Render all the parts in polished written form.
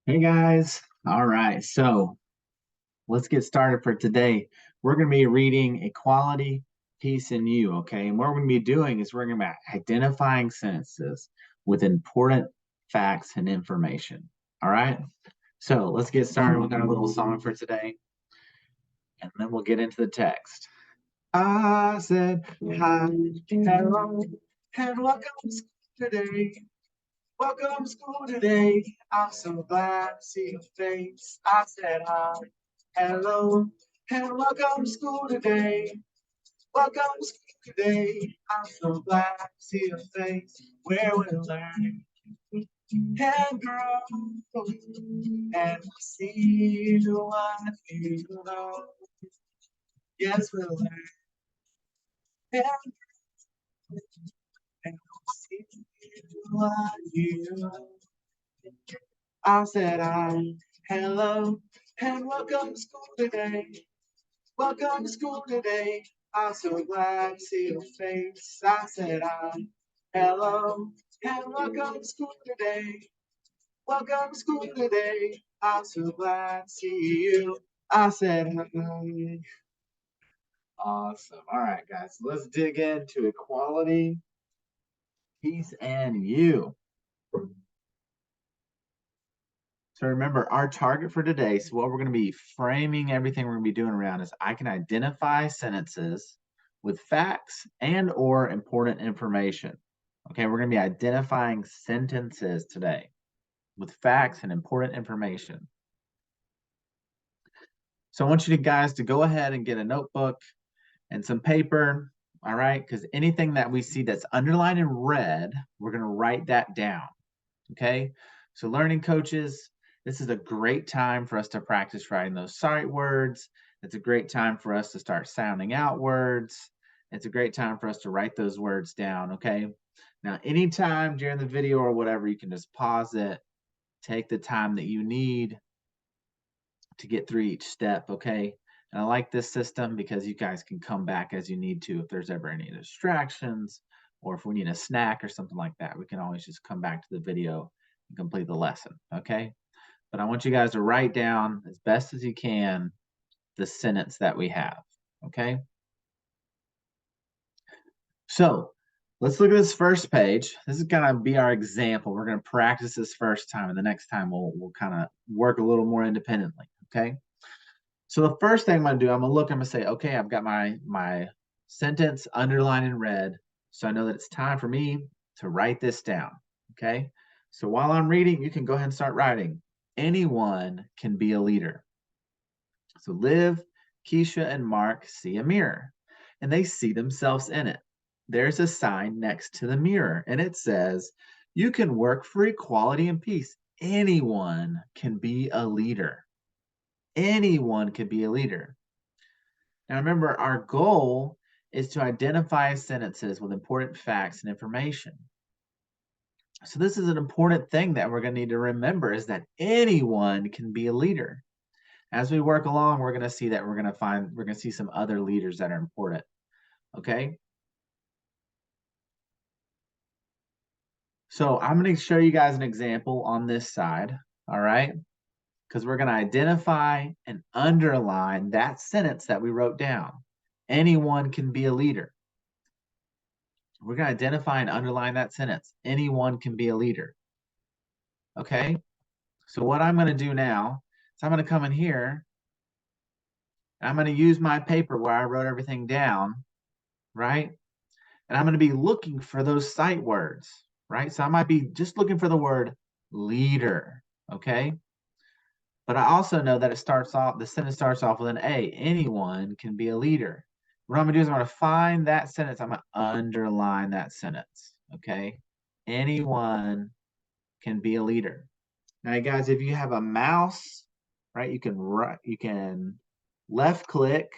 Hey guys. All right. So let's get started for today. We're going to be reading Equality, Peace, and You. Okay. And what we're going to be doing is we're going to be identifying sentences with important facts and information. All right. So let's get started with our little song for today. And then we'll get into the text. I said, hi, hello, and welcome to school today. Welcome to school today. I'm so glad to see your face. I said hi, hello, and welcome to school today. Welcome to school today. I'm so glad to see your face. Where we're learning and grow, and we see what you know. Yes, we're learning and grow, and we see what you know. I said hi, hello, and welcome to school today. Welcome to school today. I'm so glad to see your face. I said hi, hello, and welcome to school today. Welcome to school today. I'm so glad to see you. I said hi. Awesome. All right, guys, let's dig into equality, peace, and you. So remember our target for today. So what we're going to be framing everything we're going to be doing around is I can identify sentences with facts and or important information. Okay, we're going to be identifying sentences today with facts and important information. So I want you guys to go ahead and get a notebook and some paper, all right? Because anything that we see that's underlined in red, we're going to write that down, okay? So learning coaches, this is a great time for us to practice writing those sight words. It's a great time for us to start sounding out words. It's a great time for us to write those words down, okay? Now, anytime during the video or whatever, you can just pause it, take the time that you need to get through each step, okay? And I like this system because you guys can come back as you need to if there's ever any distractions or if we need a snack or something like that. We can always just come back to the video and complete the lesson, okay? But I want you guys to write down as best as you can the sentence that we have, okay? So let's look at this first page. This is going to be our example. We're going to practice this first time, and the next time we'll kind of work a little more independently, okay? So the first thing I'm going to do, I'm going to say, okay, I've got my sentence underlined in red, so I know that it's time for me to write this down, okay? So while I'm reading, you can go ahead and start writing. Anyone can be a leader. So Liv, Keisha, and Mark see a mirror, and they see themselves in it. There's a sign next to the mirror, and it says, you can work for equality and peace. Anyone can be a leader. Anyone can be a leader. Now remember, our goal is to identify sentences with important facts and information. So this is an important thing that we're going to need to remember is that anyone can be a leader. As we work along, we're going to see that we're going to see some other leaders that are important. Okay? So I'm going to show you guys an example on this side, all right? Because we're going to identify and underline that sentence that we wrote down. Anyone can be a leader. We're going to identify and underline that sentence. Anyone can be a leader. Okay? So what I'm going to do now is I'm going to come in here and I'm going to use my paper where I wrote everything down, right? And I'm going to be looking for those sight words, right? So I might be just looking for the word leader, okay? But I also know that the sentence starts off with an A. Anyone can be a leader. What I'm going to do is I'm going to find that sentence. I'm going to underline that sentence, okay? Anyone can be a leader. Now, guys, if you have a mouse, right, you can left click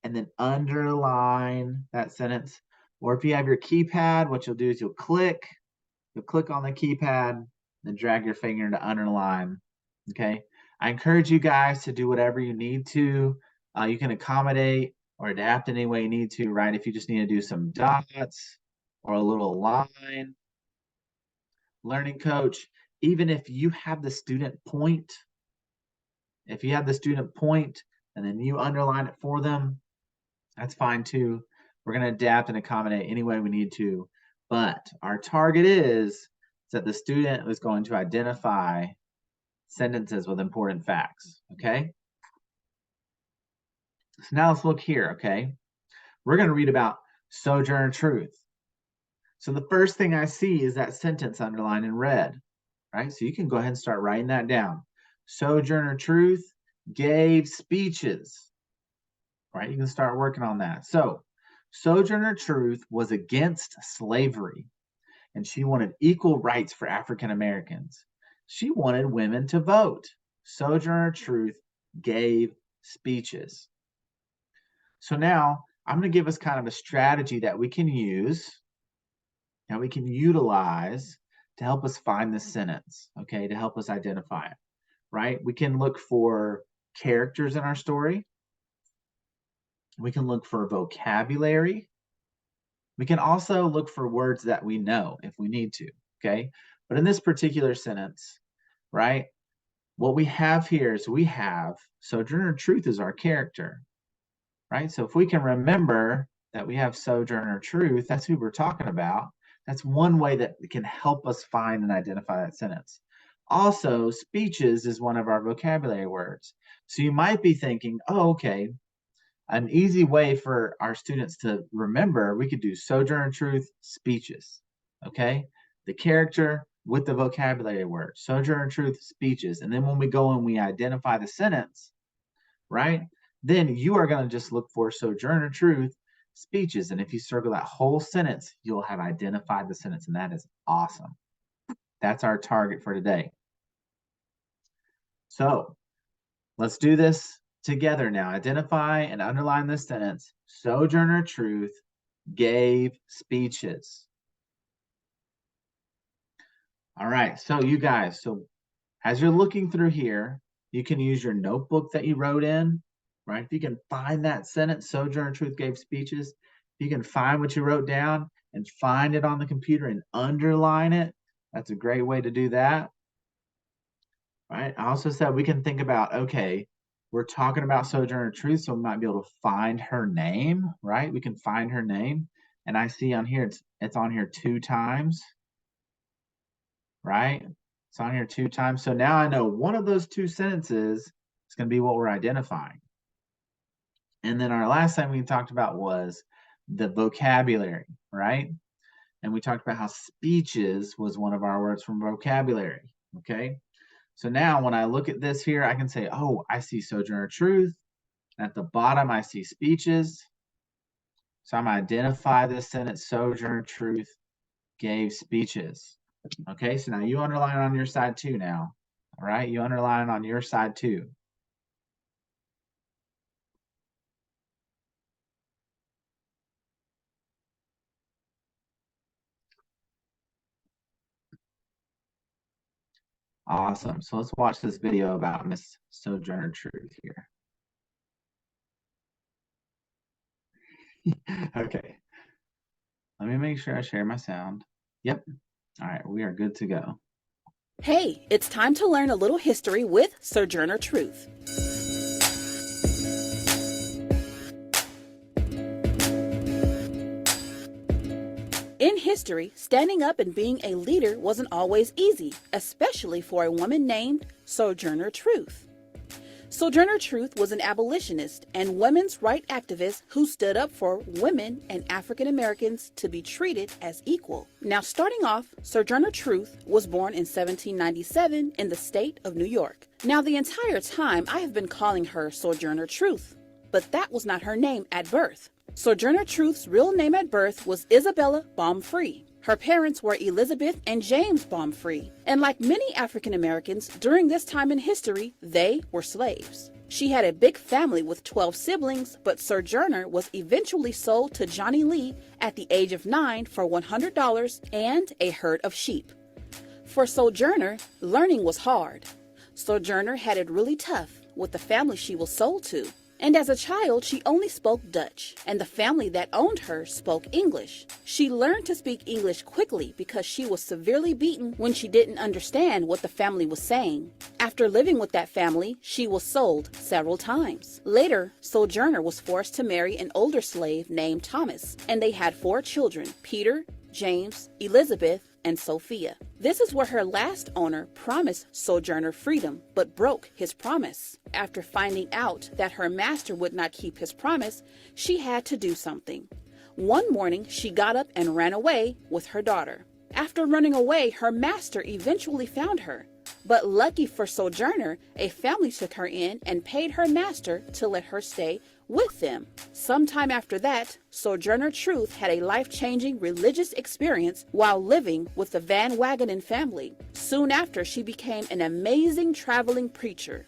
and then underline that sentence. Or if you have your keypad, what you'll do is you'll click on the keypad, then drag your finger to underline. Okay. I encourage you guys to do whatever you need to. You can accommodate or adapt in any way you need to, right? If you just need to do some dots or a little line, learning coach, even if you have the student point, if you have the student point and then you underline it for them, that's fine too. We're going to adapt and accommodate any way we need to. But our target is that the student is going to identify sentences with important facts, okay? So now let's look here, okay? We're going to read about Sojourner Truth. So the first thing I see is that sentence underlined in red, right? So you can go ahead and start writing that down. Sojourner Truth gave speeches, right? You can start working on that. So Sojourner Truth was against slavery, and she wanted equal rights for African Americans. She wanted women to vote. Sojourner Truth gave speeches. So now I'm going to give us kind of a strategy that we can use, that we can utilize to help us find the sentence, okay, to help us identify it, right? We can look for characters in our story. We can look for vocabulary. We can also look for words that we know if we need to, okay? But in this particular sentence, right, what we have here is we have Sojourner Truth is our character, right? So if we can remember that we have Sojourner Truth, that's who we're talking about. That's one way that can help us find and identify that sentence. Also, speeches is one of our vocabulary words. So you might be thinking, oh, okay, an easy way for our students to remember, we could do Sojourner Truth, speeches, okay? The character with the vocabulary word, Sojourner Truth, speeches. And then when we go and we identify the sentence, right? Then you are going to just look for Sojourner Truth, speeches. And if you circle that whole sentence, you'll have identified the sentence. And that is awesome. That's our target for today. So let's do this together now. Identify and underline this sentence. Sojourner Truth gave speeches. All right, so you guys, so as you're looking through here, you can use your notebook that you wrote in, right? If you can find that sentence, Sojourner Truth gave speeches, if you can find what you wrote down and find it on the computer and underline it, that's a great way to do that, right? I also said we can think about, okay, we're talking about Sojourner Truth, so we might be able to find her name, right? We can find her name. And I see on here, it's on here 2 times, right? It's on here 2 times. So now I know one of those 2 sentences is going to be what we're identifying. And then our last thing we talked about was the vocabulary, right? And we talked about how speeches was one of our words from vocabulary, okay? So now when I look at this here, I can say, oh, I see Sojourner Truth. At the bottom, I see speeches. So I'm going to identify this sentence, Sojourner Truth gave speeches. Okay, so now you underline on your side too now. All right, you underline on your side too. Awesome. So let's watch this video about Miss Sojourner Truth here. Okay. Let me make sure I share my sound. Yep. All right, we are good to go. Hey, it's time to learn a little history with Sojourner Truth. In history, standing up and being a leader wasn't always easy, especially for a woman named Sojourner Truth. Sojourner Truth was an abolitionist and women's rights activist who stood up for women and African Americans to be treated as equal. Now, starting off, Sojourner Truth was born in 1797 in the state of New York. Now, the entire time I have been calling her Sojourner Truth, but that was not her name at birth. Sojourner Truth's real name at birth was Isabella Baumfree. Her parents were Elizabeth and James Baumfree, and like many African Americans during this time in history, they were slaves. She had a big family with 12 siblings, but Sojourner was eventually sold to Johnny Lee at the age of 9 for $100 and a herd of sheep. For Sojourner, learning was hard. Sojourner had it really tough with the family she was sold to. And as a child, she only spoke Dutch, and the family that owned her spoke English. She learned to speak English quickly because she was severely beaten when she didn't understand what the family was saying. After living with that family, she was sold several times. Later, Sojourner was forced to marry an older slave named Thomas, and they had 4 children: Peter, James, Elizabeth, and Sophia. This is where her last owner promised Sojourner freedom, but broke his promise. After finding out that her master would not keep his promise, she had to do something. One morning, she got up and ran away with her daughter. After running away, her master eventually found her. But lucky for Sojourner, a family took her in and paid her master to let her stay with them. Sometime after that, Sojourner Truth had a life-changing religious experience while living with the Van Wagenen family. Soon after, she became an amazing traveling preacher.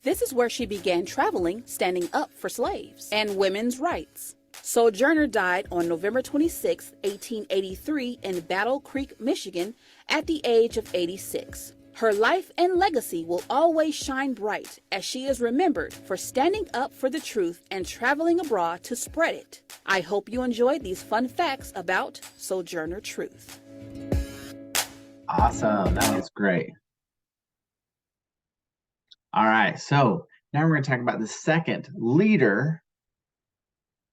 This is where she began traveling, standing up for slaves and women's rights. Sojourner died on November 26, 1883 in Battle Creek, Michigan, at the age of 86. Her life and legacy will always shine bright as she is remembered for standing up for the truth and traveling abroad to spread it. I hope you enjoyed these fun facts about Sojourner Truth. Awesome. That was great. All right. So now we're going to talk about the second, leader.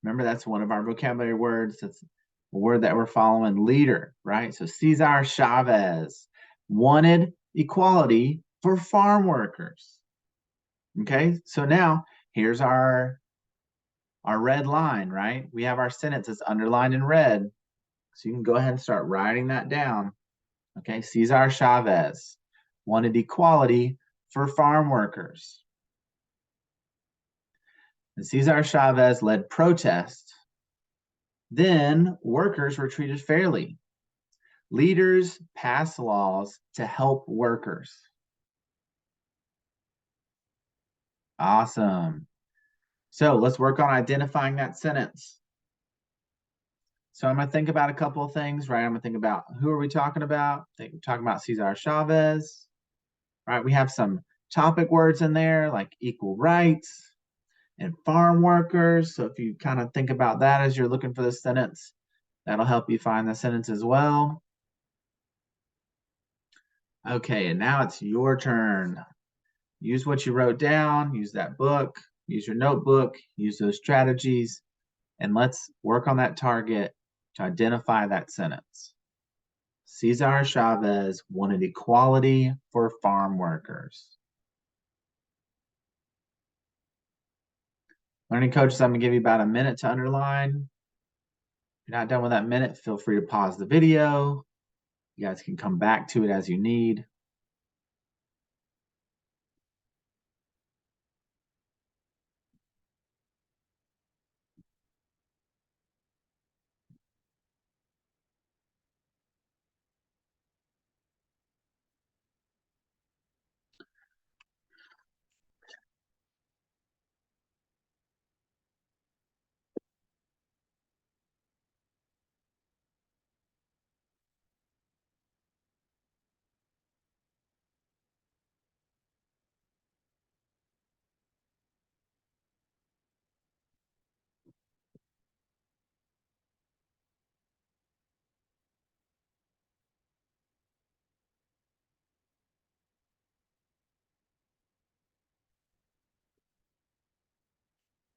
Remember, that's one of our vocabulary words. That's a word that we're following, leader, right? So Cesar Chavez wanted equality for farm workers. Okay, so now here's our red line, right? We have our sentence that's underlined in red. So you can go ahead and start writing that down. Okay, Cesar Chavez wanted equality for farm workers. And Cesar Chavez led protests. Then workers were treated fairly. Leaders pass laws to help workers. Awesome. So let's work on identifying that sentence. So I'm going to think about a couple of things, right? I'm going to think about who are we talking about? We're talking about Cesar Chavez, right? We have some topic words in there like equal rights and farm workers. So if you kind of think about that as you're looking for the sentence, that'll help you find the sentence as well. Okay, and now it's your turn. Use what you wrote down, use that book, use your notebook, use those strategies, and let's work on that target to identify that sentence. Cesar Chavez wanted equality for farm workers. Learning coaches, I'm going to give you about a minute to underline. If you're not done with that minute, feel free to pause the video. You guys can come back to it as you need.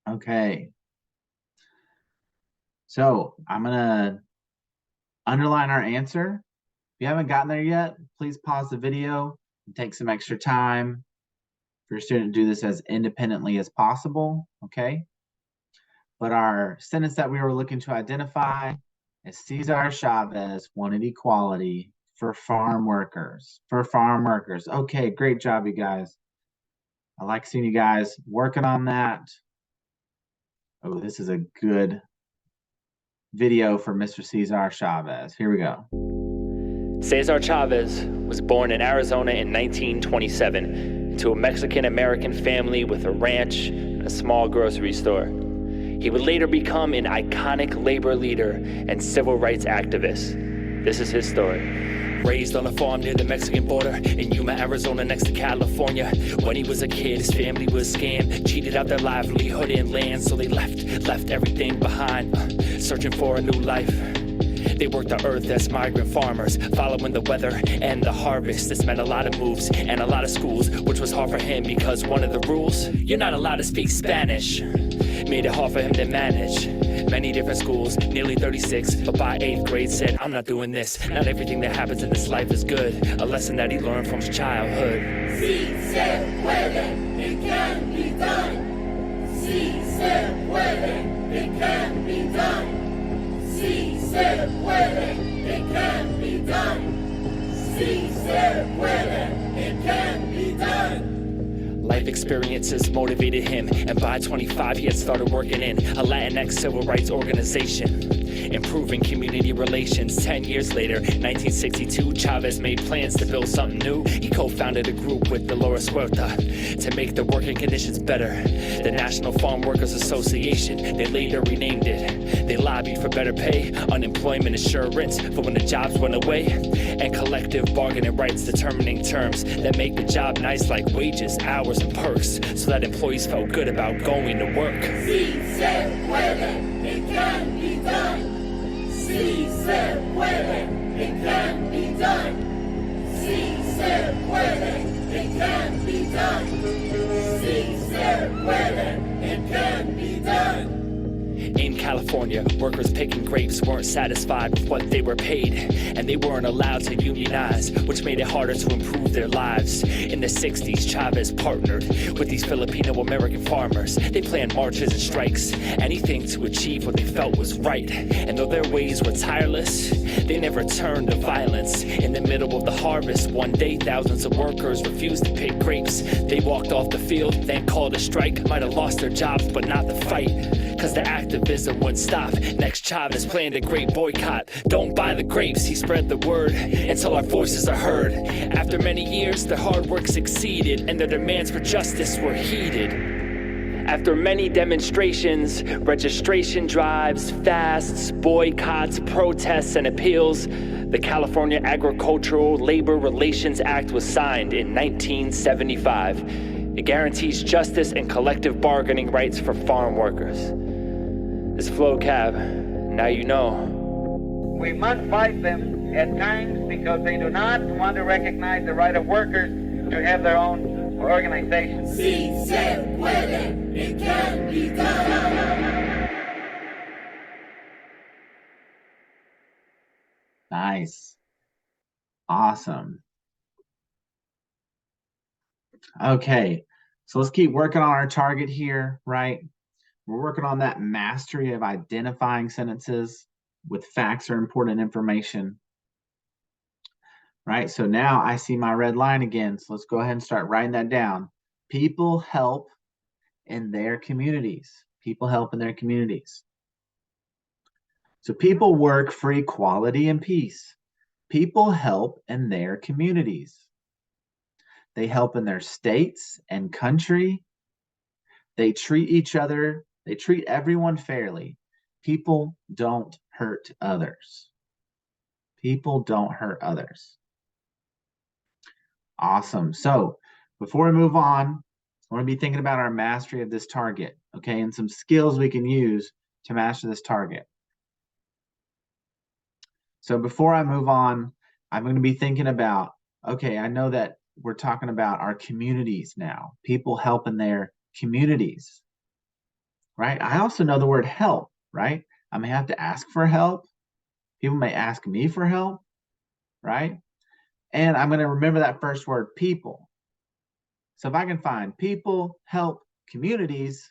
Okay. So I'm going to underline our answer. If you haven't gotten there yet, please pause the video and take some extra time for your student to do this as independently as possible, okay? But our sentence that we were looking to identify is Cesar Chavez wanted equality for farm workers. For farm workers. Okay, great job, you guys. I like seeing you guys working on that. Oh, this is a good video for Mr. Cesar Chavez. Here we go. Cesar Chavez was born in Arizona in 1927 into a Mexican-American family with a ranch and a small grocery store. He would later become an iconic labor leader and civil rights activist. This is his story. Raised on a farm near the Mexican border in Yuma, Arizona, next to California. When he was a kid, his family was scammed, cheated out their livelihood and land, so they left everything behind, searching for a new life. They worked the earth as migrant farmers, following the weather and the harvest. This meant a lot of moves and a lot of schools, which was hard for him because one of the rules, you're not allowed to speak Spanish, made it hard for him to manage many different schools, nearly 36, but by 8th grade said, I'm not doing this. Not everything that happens in this life is good, a lesson that he learned from his childhood. Si se puede, it can be done. Si se puede, it can be done. Si se puede, it can be done. Si se puede, it can be done. Life experiences motivated him, and by 25 he had started working in a Latinx civil rights organization, improving community relations. 10 years later, 1962, Chavez made plans to build something new. He co-founded a group with Dolores Huerta to make the working conditions better. The National Farm Workers Association, they later renamed it. They lobbied for better pay, unemployment insurance for when the jobs went away, and collective bargaining rights determining terms that make the job nice, like wages, hours, and perks, so that employees felt good about going to work. Si se puede, it can be done. Si se puede, it can be done. Si se puede, it can be done. Si se puede, it can be done. In California, workers picking grapes weren't satisfied with what they were paid, and they weren't allowed to unionize, which made it harder to improve their lives. In the 60s, Chavez partnered with these Filipino-American farmers. They planned marches and strikes, anything to achieve what they felt was right. And though their ways were tireless, they never turned to violence. In the middle of the harvest, one day, thousands of workers refused to pick grapes. They walked off the field, then called a strike. Might have lost their jobs, but not the fight, cause the activism wouldn't stop. Next, Chavez planned a great boycott. Don't buy the grapes, he spread the word until our voices are heard. After many years, their hard work succeeded, and their demands for justice were heeded. After many demonstrations, registration drives, fasts, boycotts, protests, and appeals, the California Agricultural Labor Relations Act was signed in 1975. It guarantees justice and collective bargaining rights for farm workers. This Flo Cab, now you know. We must fight them at times because they do not want to recognize the right of workers to have their own organization. Si se puede, it can be done. Nice. Awesome. Okay, so let's keep working on our target here, right? We're working on that mastery of identifying sentences with facts or important information, right? So now I see my red line again, so let's go ahead and start writing that down. People help in their communities. People help in their communities. So people work for equality and peace. People help in their communities. They help in their states and country. They treat each other, they treat everyone fairly. People don't hurt others. People don't hurt others. Awesome. So before we move on, I want to be thinking about our mastery of this target, okay, and some skills we can use to master this target. So before I move on, I'm going to be thinking about, okay, I know that we're talking about our communities now. People help in their communities, right? I also know the word help, right? I may have to ask for help. People may ask me for help, right? And I'm going to remember that first word, people. So if I can find people, help, communities,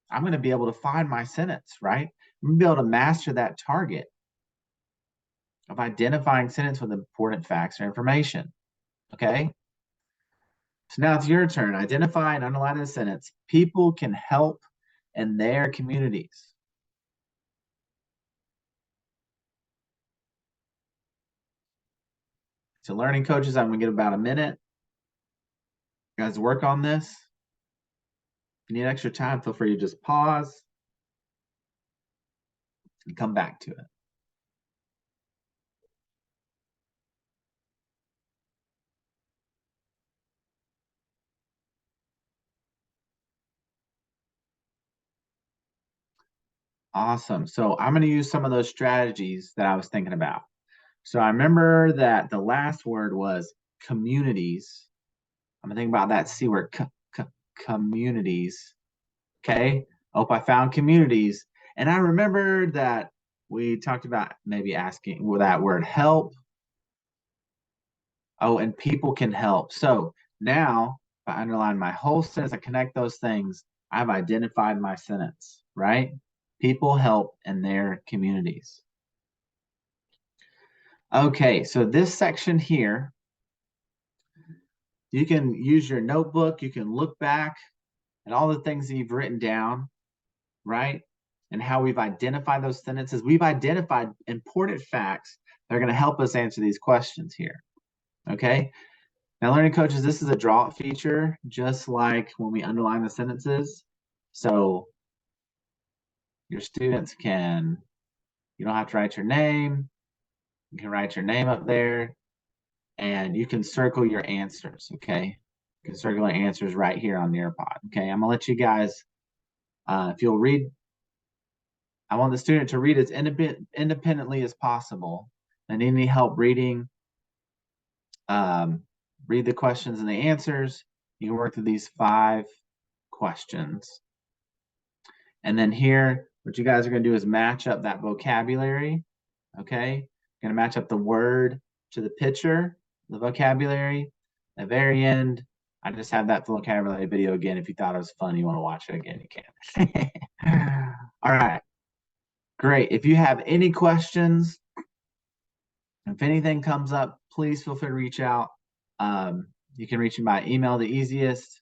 I'm going to be able to find my sentence, right? I'm going to be able to master that target of identifying sentence with important facts or information, okay? So now it's your turn. Identify and underline the sentence. People can help in their communities. So learning coaches, I'm going to get about a minute. You guys work on this. If you need extra time, feel free to just pause and come back to it. Awesome. So I'm going to use some of those strategies that I was thinking about. So I remember that the last word was communities. I'm going to think about that C word, communities. Okay. Oh, I found communities. And I remembered that we talked about maybe asking with that word help. Oh, and people can help. So now, if I underline my whole sentence, I connect those things, I've identified my sentence, right? People help in their communities. Okay, so this section here, you can use your notebook, you can look back at all the things that you've written down, right? And how we've identified those sentences. We've identified important facts that are going to help us answer these questions here. Okay. Now, learning coaches, this is a draw it feature, just like when we underline the sentences. So your students can, you don't have to write your name. You can write your name up there and you can circle your answers. Okay. You can circle your answers right here on NearPod. Okay. I'm going to let you guys, if you'll read, I want the student to read as independently as possible. And any help reading, read the questions and the answers. You can work through these 5 questions. And then here, what you guys are going to do is match up that vocabulary. Okay. You're going to match up the word to the picture, the vocabulary. At the very end, I just have that vocabulary video again. If you thought it was fun, you want to watch it again, you can. All right. Great. If you have any questions, if anything comes up, please feel free to reach out. You can reach me by email, the easiest.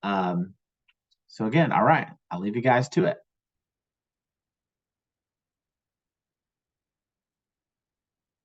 So again, all right, I'll leave you guys to it.